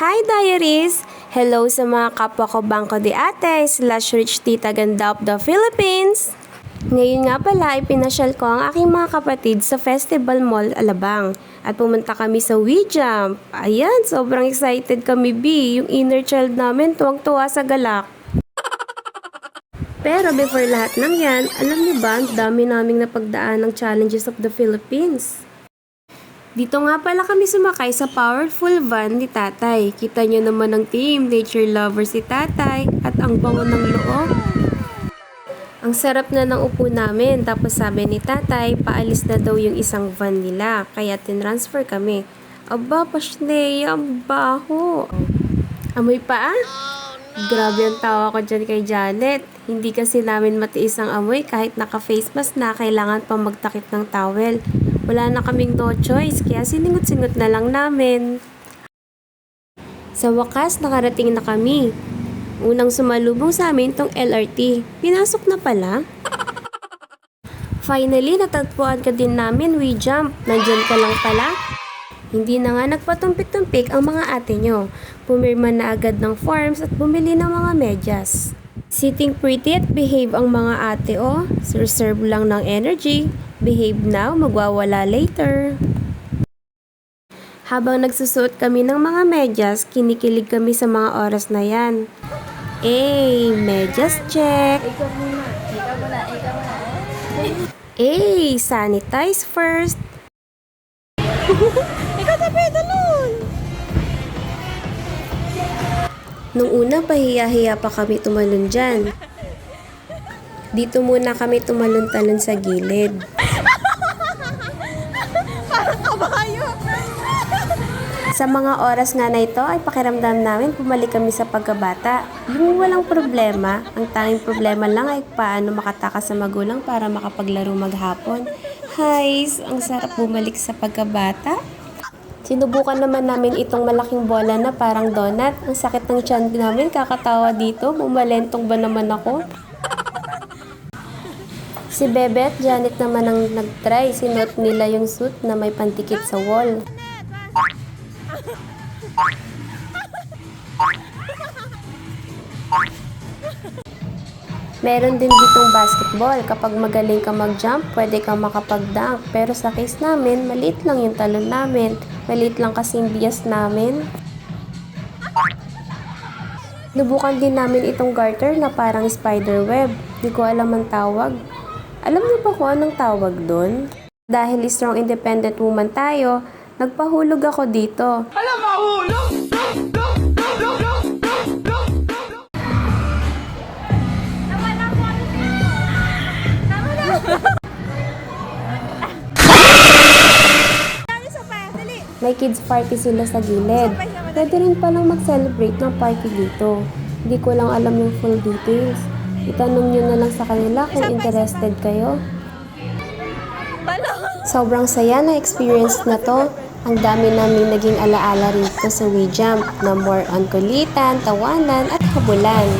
Hi Diaries! Hello sa mga kapwa ko Bangko de Ate / Rich Tita Ganda of the Philippines! Ngayon nga pala ay pinasyal ko ang aking mga kapatid sa Festival Mall Alabang at pumunta kami sa WeJump. Ayan, sobrang excited kami Yung inner child namin tuwang-tuwa sa galak. Pero before lahat ng yan, alam niyo ba ang dami naming napagdaan ng challenges of the Philippines? Dito nga pala kami sumakay sa powerful van ni Tatay. Kita niyo naman ang team, nature lover si Tatay at ang bango ng loob. Ang sarap na ng upo namin, tapos sabi ni Tatay, paalis na daw yung isang van nila, kaya tinransfer kami. Aba, Pashley, ang baho. Amoy pa ah? Grabe ang tawa ko dyan kay Janet. Hindi kasi namin matiis ang amoy kahit naka-face mask na kailangan pang magtakip ng towel. Wala na kaming no choice kaya siningot-singot na lang namin. Sa wakas nakarating na kami. Unang sumalubong sa amin tong LRT. Pinasok na pala. Finally natagpuan ka din namin WeJump. Nandyan ka lang pala. Hindi na nga nagpatumpik-tumpik ang mga ate nyo. Pumirma na agad ng forms at bumili ng mga medyas. Sitting pretty at behave ang mga ate Reserve lang ng energy. Behave now, magwawala later. Habang nagsusuot kami ng mga medyas, kinikilig kami sa mga oras na yan. Medyas check. Ikaw muna. Sanitize first. Ikaw tabi, talon! Nung una, pahiya-hiya pa kami tumalon dyan. Dito muna kami tumalon-talon sa gilid. Parang kabayo! Sa mga oras nga na ito ay pakiramdam namin bumalik kami sa pagkabata. Yung walang problema, ang tanging problema lang ay paano makatakas sa magulang para makapaglaro maghapon. Hays, ang sarap bumalik sa pagkabata. Sinubukan naman namin itong malaking bola na parang donut. Ang sakit ng tiyan namin, kakatawa dito. Bumalentong ba naman ako? Si Bebe at Janet naman ang nag-try. Sinuot nila yung suit na may pantikit sa wall. Meron din ditong basketball. Kapag magaling ka mag-jump, pwede kang makapag-dunk. Pero sa case namin, maliit lang yung talon namin. Maliit lang kasing bias namin. Lubukan din namin itong garter na parang spider web. Di ko alam ang tawag. Alam niyo ba kung anong tawag doon? Dahil strong independent woman tayo, nagpahulog ako dito. Alam, mahulog! May kids party sila sa gilid. Pwede rin palang mag-celebrate ng party dito. Hindi ko lang alam yung full details. Itanong nyo na lang sa kanila kung interested kayo. Sobrang saya na experience na to. Ang dami namin naging alaala rito sa WeJump na more on kulitan, tawanan at habulan.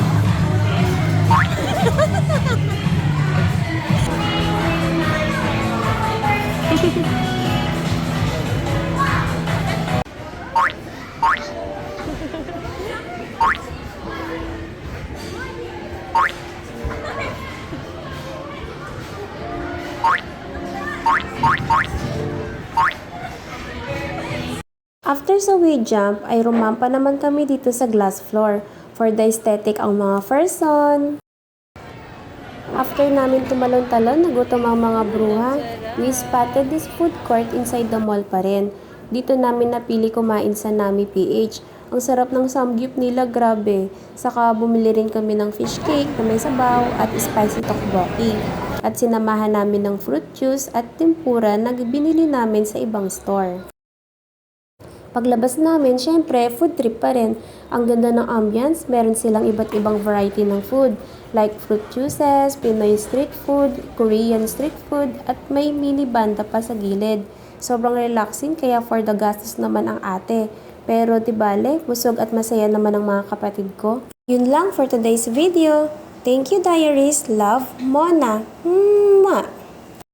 After sa WeJump, ay rumampa naman kami dito sa glass floor for the aesthetic ang mga person. After namin tumalon-talon, nagutom ang mga bruha. We spotted this food court inside the mall pa rin. Dito namin napili kumain sa Nami PH. Ang sarap ng samgyup nila, grabe. Saka bumili rin kami ng fish cake na may sabaw at spicy tteokbokki. At sinamahan namin ng fruit juice at tempura na binili namin sa ibang store. Paglabas namin, syempre, food trip pa rin. Ang ganda ng ambience, meron silang iba't ibang variety ng food. Like fruit juices, Pinoy street food, Korean street food, at may mini banda pa sa gilid. Sobrang relaxing, kaya for the gastos naman ang ate. Pero tibale, busog at masaya naman ang mga kapatid ko. Yun lang for today's video. Thank you, Diaries. Love, Mona. Mwah!